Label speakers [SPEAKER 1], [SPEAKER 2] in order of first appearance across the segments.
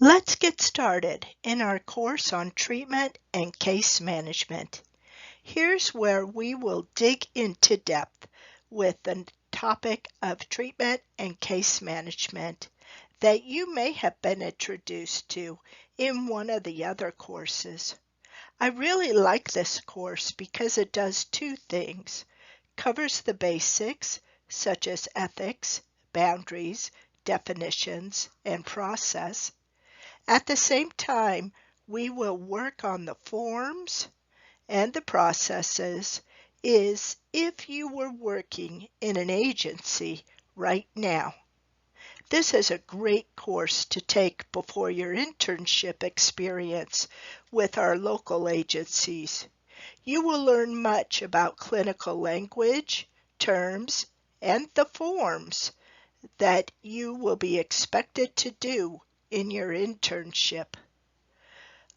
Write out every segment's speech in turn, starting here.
[SPEAKER 1] Let's get started in our course on treatment and case management. Here's where we will dig into depth with the topic of treatment and case management that you may have been introduced to in one of the other courses. I really like this course because it does two things: covers the basics such as ethics, boundaries, definitions, and process. At the same time, we will work on the forms and the processes is if you were working in an agency right now. This is a great course to take before your internship experience with our local agencies. You will learn much about clinical language, terms, and the forms that you will be expected to do in your internship.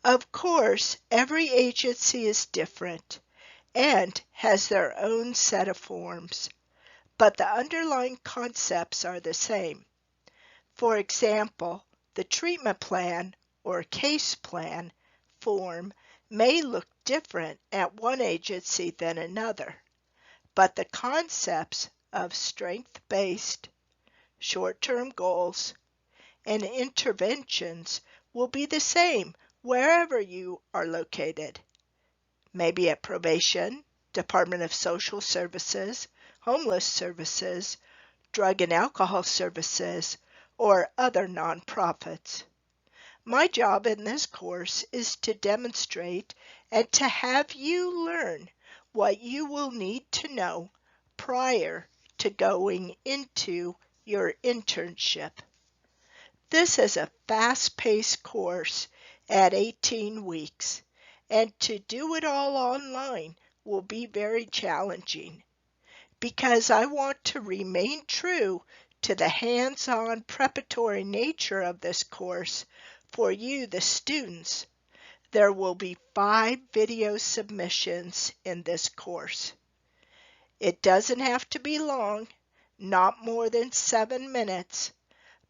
[SPEAKER 1] Of course, every agency is different and has their own set of forms, but the underlying concepts are the same. For example, the treatment plan or case plan form may look different at one agency than another, but the concepts of strength-based, short-term goals, and interventions will be the same wherever you are located. Maybe at probation, Department of Social Services, Homeless Services, Drug and Alcohol Services, or other nonprofits. My job in this course is to demonstrate and to have you learn what you will need to know prior to going into your internship. This is a fast-paced course at 18 weeks, and to do it all online will be very challenging because I want to remain true to the hands-on preparatory nature of this course for you, the students. There will be 5 video submissions in this course. It doesn't have to be long, not more than 7 minutes,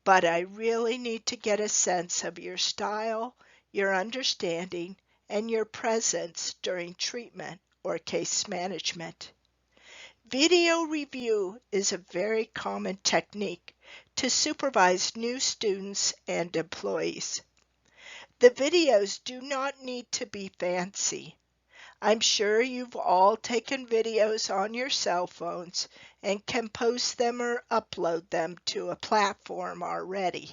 [SPEAKER 1] but I really need to get a sense of your style, your understanding, and your presence during treatment or case management. Video review is a very common technique to supervise new students and employees. The videos do not need to be fancy. I'm sure you've all taken videos on your cell phones and can post them or upload them to a platform already.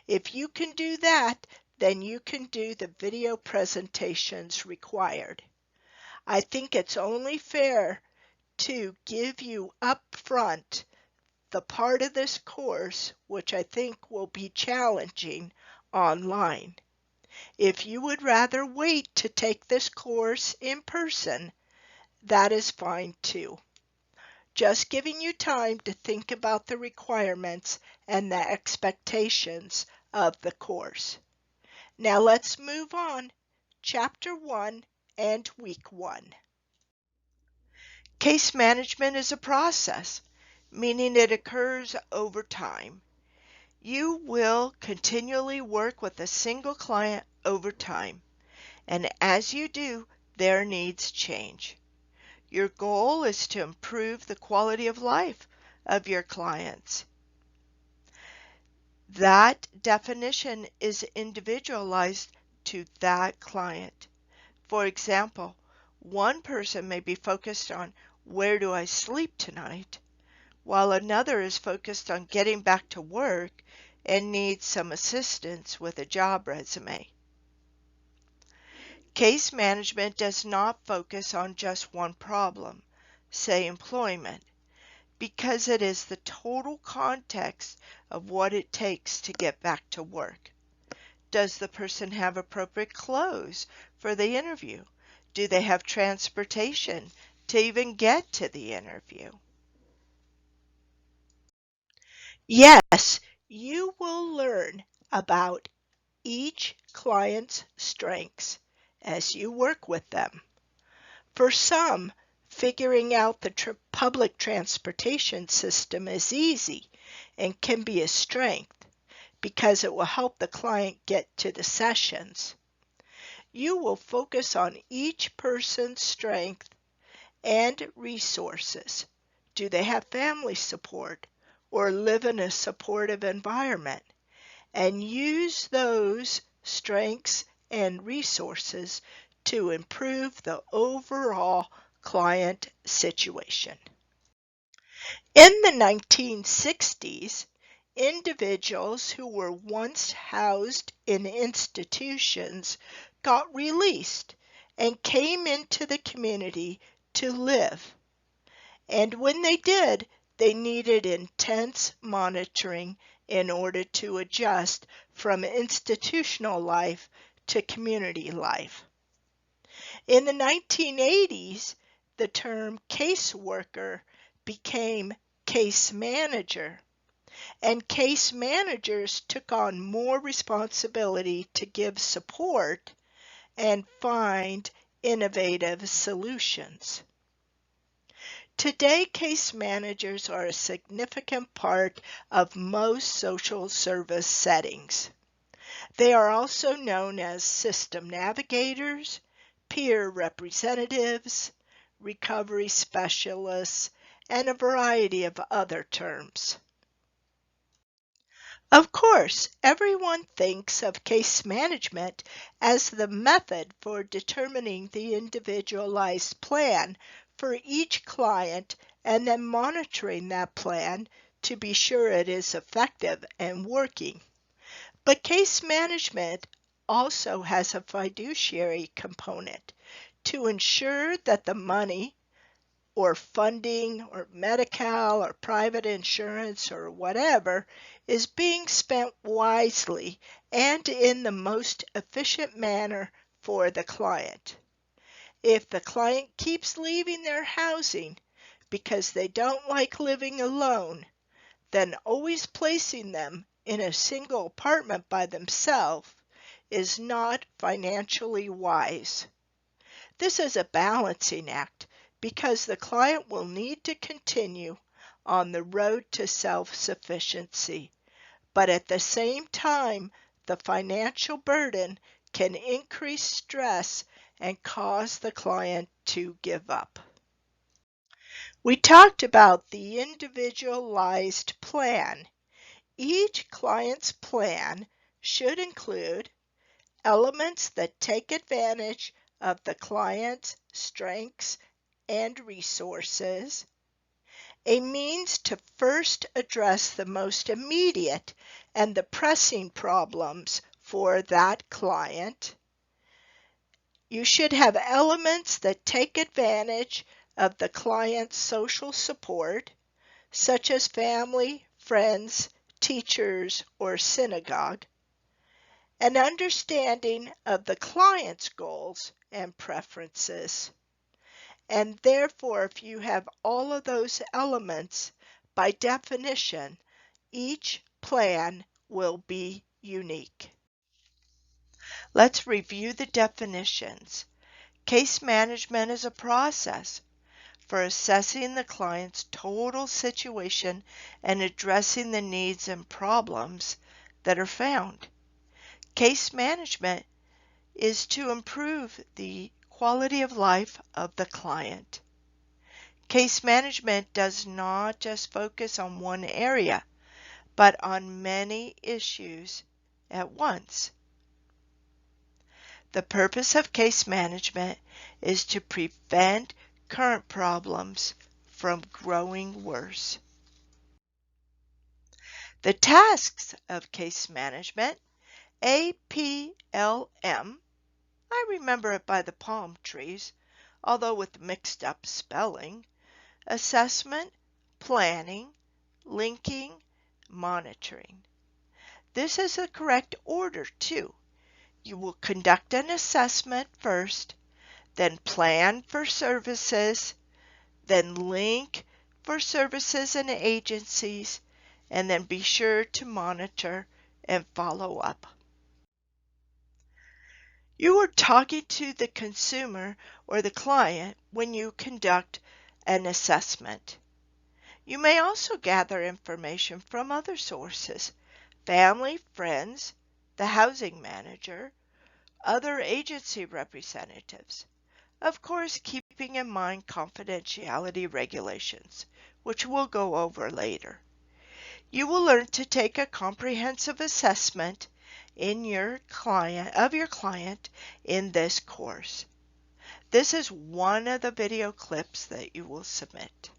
[SPEAKER 1] If you can do that, then you can do the video presentations required. I think it's only fair to give you up front the part of this course which I think will be challenging online. If you would rather wait to take this course in person, that is fine too. Just giving you time to think about the requirements and the expectations of the course. Now let's move on. Chapter 1 and Week 1. Case management is a process, meaning it occurs over time. You will continually work with a single client over time, and as you do, their needs change. Your goal is to improve the quality of life of your clients. That definition is individualized to that client. For example, one person may be focused on where do I sleep tonight, while another is focused on getting back to work and needs some assistance with a job resume. Case management does not focus on just one problem, say employment, because it is the total context of what it takes to get back to work. Does the person have appropriate clothes for the interview? Do they have transportation to even get to the interview? Yes, you will learn about each client's strengths as you work with them. For some, figuring out the public transportation system is easy and can be a strength because it will help the client get to the sessions. You will focus on each person's strength and resources. Do they have family support or live in a supportive environment? And use those strengths and resources to improve the overall client situation. In the 1960s, individuals who were once housed in institutions got released and came into the community to live. And when they did, they needed intense monitoring in order to adjust from institutional life to community life. In the 1980s, the term caseworker became case manager, and case managers took on more responsibility to give support and find innovative solutions. Today, case managers are a significant part of most social service settings. They are also known as system navigators, peer representatives, recovery specialists, and a variety of other terms. Of course, everyone thinks of case management as the method for determining the individualized plan for each client and then monitoring that plan to be sure it is effective and working. But case management also has a fiduciary component to ensure that the money or funding or Medi-Cal or private insurance or whatever is being spent wisely and in the most efficient manner for the client. If the client keeps leaving their housing because they don't like living alone, then always placing them in a single apartment by themselves is not financially wise. This is a balancing act because the client will need to continue on the road to self-sufficiency, but at the same time, the financial burden can increase stress and cause the client to give up. We talked about the individualized plan. Each client's plan should include elements that take advantage of the client's strengths and resources, a means to first address the most immediate and the pressing problems for that client. You should have elements that take advantage of the client's social support, such as family, friends, teachers, or synagogue, an understanding of the client's goals and preferences. And therefore, if you have all of those elements, by definition, each plan will be unique. Let's review the definitions. Case management is a process for assessing the client's total situation and addressing the needs and problems that are found. Case management is to improve the quality of life of the client. Case management does not just focus on one area, but on many issues at once. The purpose of case management is to prevent current problems from growing worse. The tasks of case management, APLM, I remember it by the palm trees, although with mixed up spelling, assessment, planning, linking, monitoring. This is the correct order too. You will conduct an assessment first, then plan for services, then link for services and agencies, and then be sure to monitor and follow up. You are talking to the consumer or the client when you conduct an assessment. You may also gather information from other sources,
[SPEAKER 2] family, friends, the housing manager, other agency representatives. Of course, keeping in mind confidentiality regulations, which we'll go over later. You will learn to take a comprehensive assessment of your client in this course. This is one of the video clips that you will submit.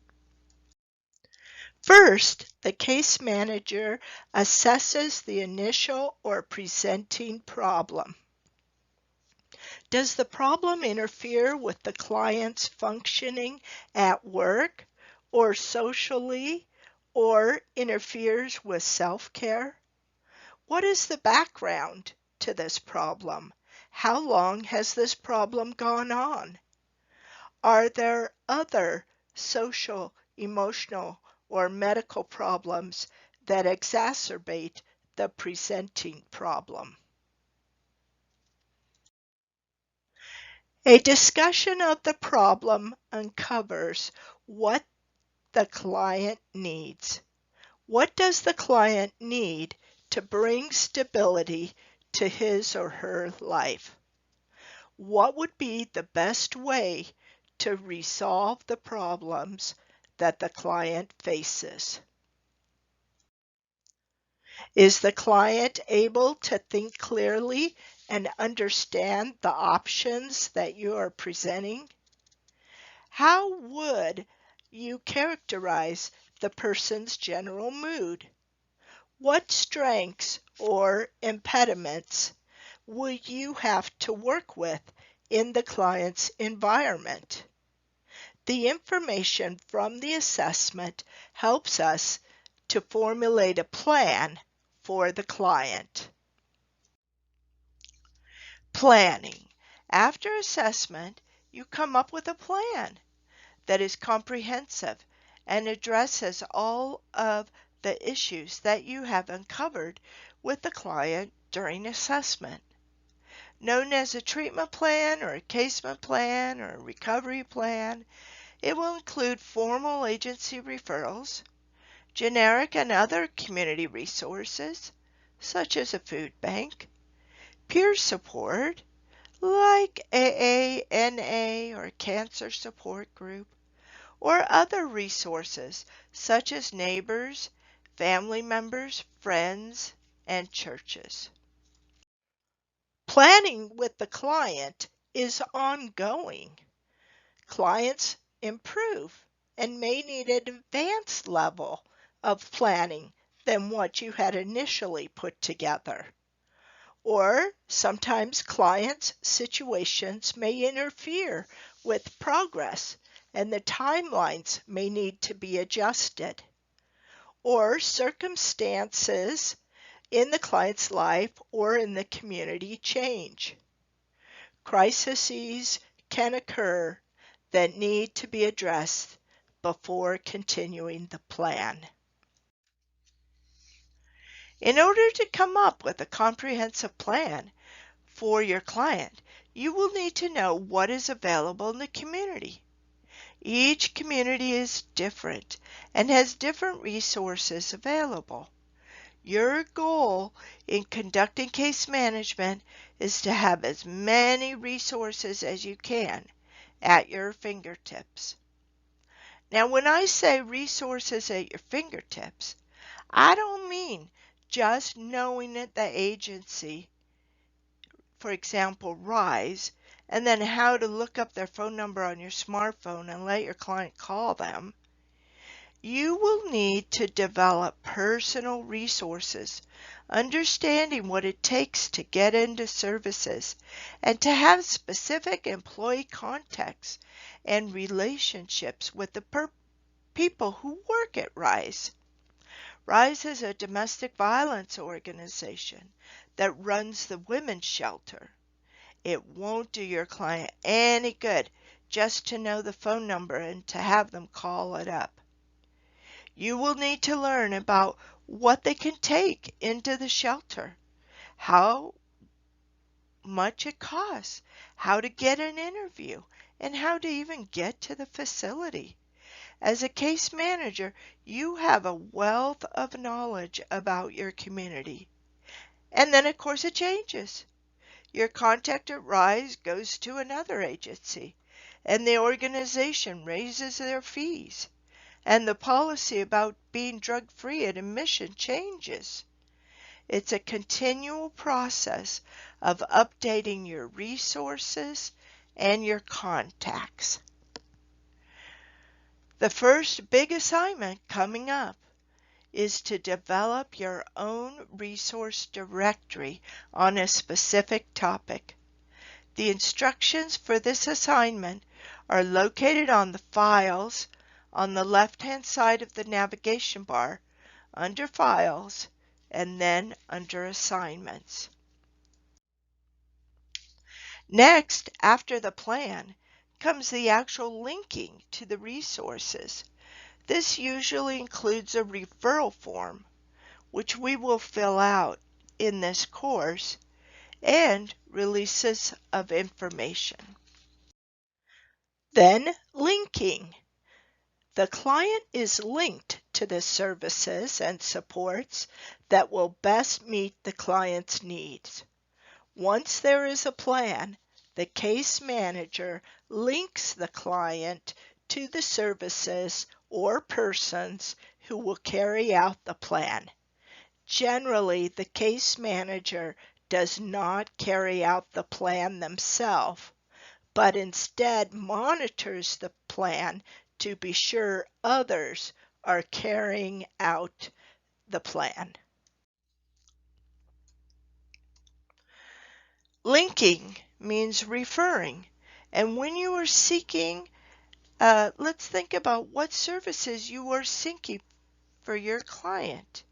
[SPEAKER 1] First, the case manager assesses the initial or presenting problem. Does the problem interfere with the client's functioning at work or socially, or interferes with self-care? What is the background to this problem? How long has this problem gone on? Are there other social, emotional, or medical problems that exacerbate the presenting problem? A discussion of the problem uncovers what the client needs. What does the client need to bring stability to his or her life? What would be the best way to resolve the problems that the client faces? Is the client able to think clearly and understand the options that you are presenting? How would you characterize the person's general mood? What strengths or impediments will you have to work with in the client's environment? The information from the assessment helps us to formulate a plan for the client. Planning. After assessment, you come up with a plan that is comprehensive and addresses all of the issues that you have uncovered with the client during assessment. Known as a treatment plan or a casement plan or a recovery plan, it will include formal agency referrals, generic and other community resources, such as a food bank, peer support, like AA, NA, or cancer support group, or other resources such as neighbors, family members, friends, and churches. Planning with the client is ongoing. Clients improve and may need an advanced level of planning than what you had initially put together. Or sometimes clients' situations may interfere with progress and the timelines may need to be adjusted. Or circumstances in the client's life or in the community change. Crises can occur that need to be addressed before continuing the plan. In order to come up with a comprehensive plan for your client, you will need to know what is available in the community. Each community is different and has different resources available. Your goal in conducting case management is to have as many resources as you can at your fingertips. Now, when I say resources at your fingertips, I don't mean just knowing that the agency, for example, RISE, and then how to look up their phone number on your smartphone and let your client call them. You will need to develop personal resources, understanding what it takes to get into services, and to have specific employee contacts and relationships with the people who work at RISE. RISE is a domestic violence organization that runs the women's shelter. It won't do your client any good just to know the phone number and to have them call it up. You will need to learn about what they can take into the shelter, how much it costs, how to get an interview, and how to even get to the facility.
[SPEAKER 2] As a case manager, you have a wealth of knowledge about your community. And then, of course, it changes. Your contact at Rise goes to another agency, and the organization raises their fees, and the policy about being drug-free at admission changes. It's a continual process of updating your resources and your contacts. The first big assignment coming up is to develop your own resource directory on a specific topic. The instructions for this assignment are located on the Files on the left-hand side of the navigation bar under Files and then under Assignments. Next, after the plan, comes the actual linking to the resources. This usually includes a referral form, which we will fill out in this course, and releases of information.
[SPEAKER 1] Then linking. The client is linked to the services and supports that will best meet the client's needs. Once there is a plan, the case manager links the client to the services or persons who will carry out the plan. Generally, the case manager does not carry out the plan themselves, but instead monitors the plan to be sure others are carrying out the plan.
[SPEAKER 2] Linking means referring, and when you are seeking, let's think about what services you are seeking for your client.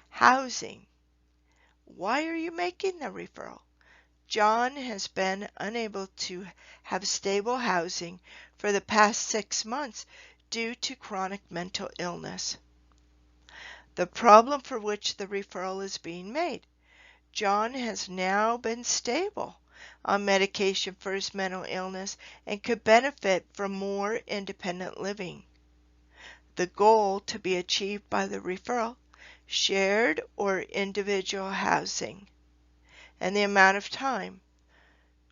[SPEAKER 2] Housing. Why are you making the referral? John has been unable to have stable housing for the past 6 months due to chronic mental illness. The problem for which the referral is being made. John has now been stable on medication for his mental illness and could benefit from more independent living. The goal to be achieved by the referral, shared or individual housing, and the amount of time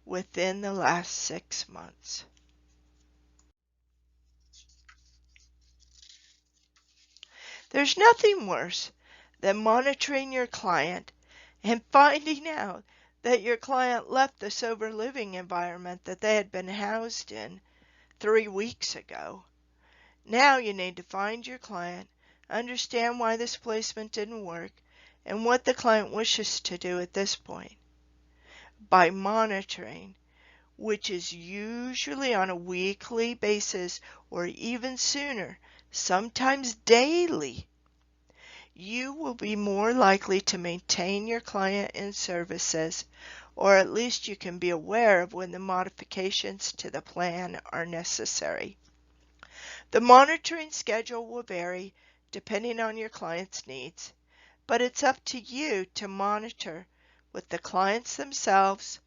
[SPEAKER 2] within the last 6 months. There's nothing worse than monitoring your client and finding out that your client left the sober living environment that they had been housed in 3 weeks ago. Now you need to find your client, understand why this placement didn't work, and what the client wishes to do at this point. By monitoring, which is usually on a weekly basis or even sooner, sometimes daily, you will be more likely to maintain your client in services, or at least you can be aware of when the modifications to the plan are necessary. The monitoring schedule will vary depending on your client's needs, but it's up to you to monitor with the clients themselves,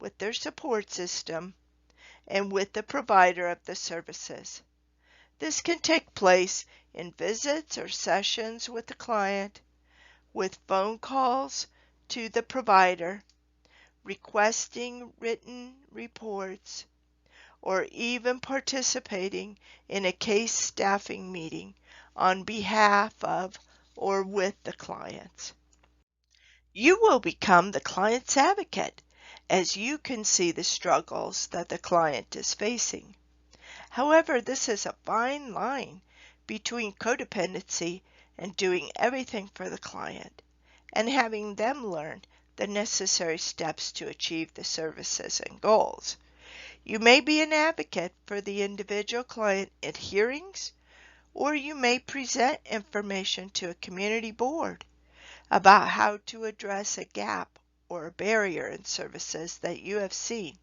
[SPEAKER 2] with their support system, and with the provider of the services. This can take place in visits or sessions with the client, with phone calls to the provider, requesting written reports, or even participating in a case staffing meeting on behalf of or with the clients. You will become the client's advocate as you can see the struggles that the client is facing. However, this is a fine line between codependency and doing everything for the client and having them learn the necessary steps to achieve the services and goals. You may be an advocate for the individual client at hearings, or you may present information to a community board about how to address a gap or a barrier in services that you have seen.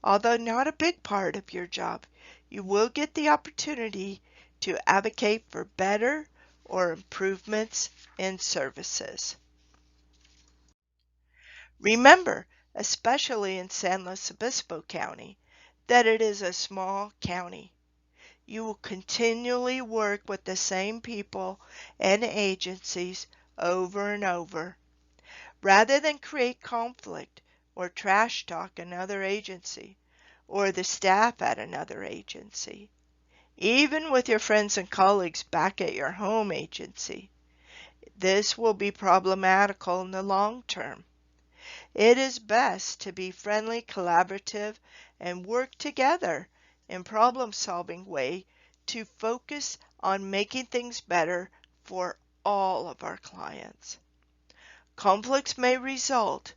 [SPEAKER 2] Although not a big part of your job, you will get the opportunity to advocate for better or improvements in services. Remember, especially in San Luis Obispo County, that it is a small county. You will continually work with the same people and agencies over and over. Rather than create conflict or trash talk another agency or the staff at another agency, even with your friends and colleagues back at your home agency, this will be problematical in the long term. It is best to be friendly, collaborative, and work together in problem-solving way to focus on making things better for all of our clients. Conflicts may result,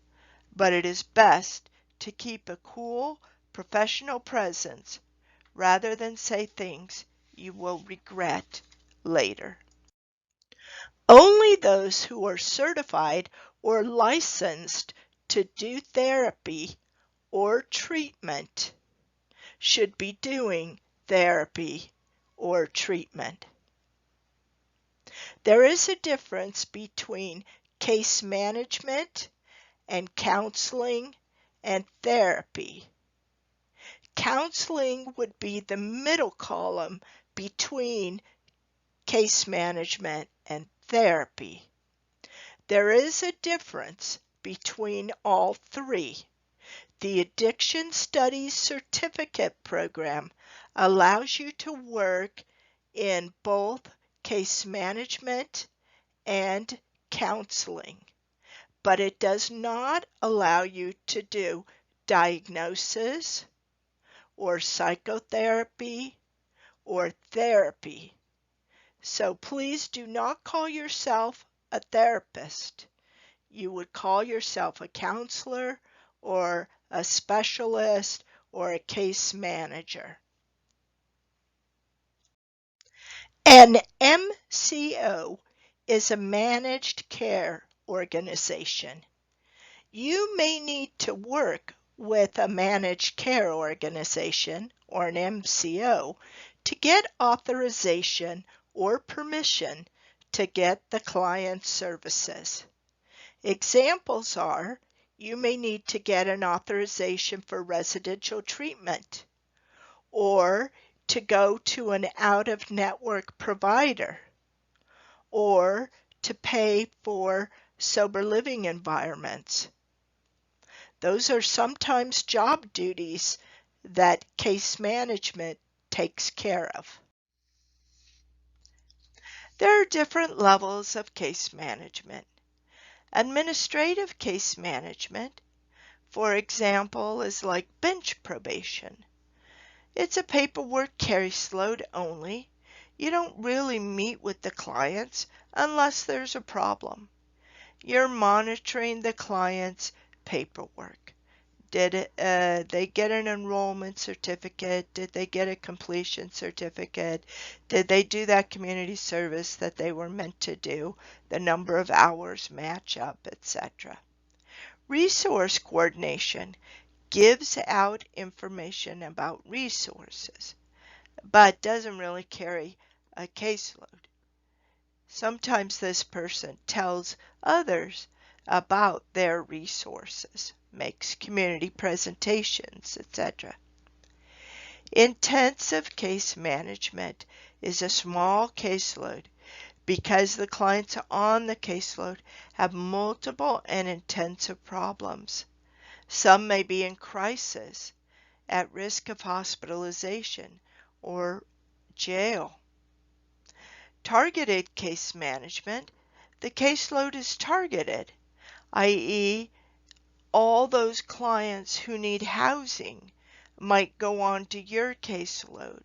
[SPEAKER 2] but it is best to keep a cool, professional presence rather than say things you will regret later.
[SPEAKER 1] Only those who are certified or licensed to do therapy or treatment should be doing therapy or treatment. There is a difference between case management and counseling and therapy. Counseling would be the middle column between case management and therapy. There is a difference between all three. The Addiction Studies Certificate Program allows you to work in both case management and counseling, but it does not allow you to do diagnosis or psychotherapy or therapy. So please do not call yourself a therapist. You would call yourself a counselor or a specialist or a case manager. An MCO is a managed care organization. You may need to work with a managed care organization or an MCO to get authorization or permission to get the client's services. Examples are you may need to get an authorization for residential treatment or to go to an out-of-network provider or to pay for sober living environments. Those are sometimes job duties that case management takes care of. There are different levels of case management. Administrative case management, for example, is like bench probation. It's a paperwork caseload only. You don't really meet with the clients unless there's a problem. You're monitoring the client's paperwork. Did they get an enrollment certificate? Did they get a completion certificate? Did they do that community service that they were meant to do? The number of hours match up, etc. Resource coordination gives out information about resources, but doesn't really carry a caseload. Sometimes this person tells others about their resources, makes community presentations, etc. Intensive case management is a small caseload because the clients on the caseload have multiple and intensive problems. Some may be in crisis, at risk of hospitalization or jail. Targeted case management, the caseload is targeted, i.e., all those clients who need housing might go on to your caseload.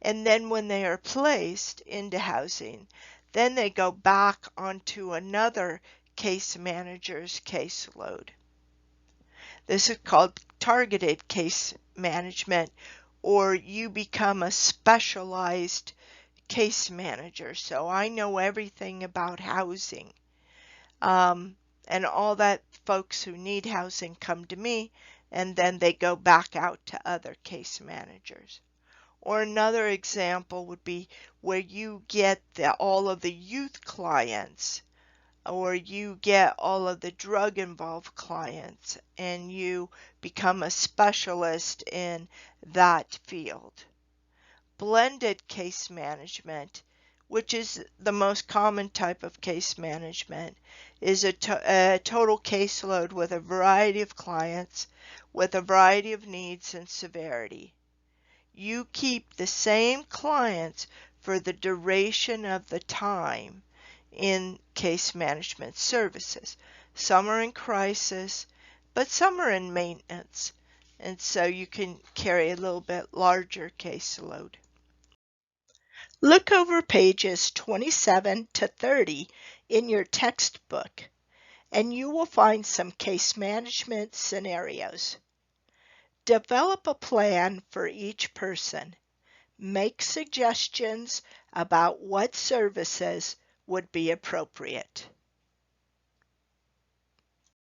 [SPEAKER 1] And then when they are placed into housing, then they go back onto another case manager's caseload. This is called targeted case management, or you become a specialized case manager. So I know everything about housing. And all that folks who need housing come to me, and then they go back out to other case managers. Or another example would be where you get all of the youth clients, or you get all of the drug-involved clients, and you become a specialist in that field.
[SPEAKER 2] Blended case management, which is the most common type of case management, is a total caseload with a variety of clients, with a variety of needs and severity. You keep the same clients for the duration of the time in case management services. Some are in crisis, but some are in maintenance, and so you can carry a little bit larger caseload.
[SPEAKER 1] Look over pages 27 to 30 in your textbook, and you will find some case management scenarios. Develop a plan for each person. Make suggestions about what services would be appropriate.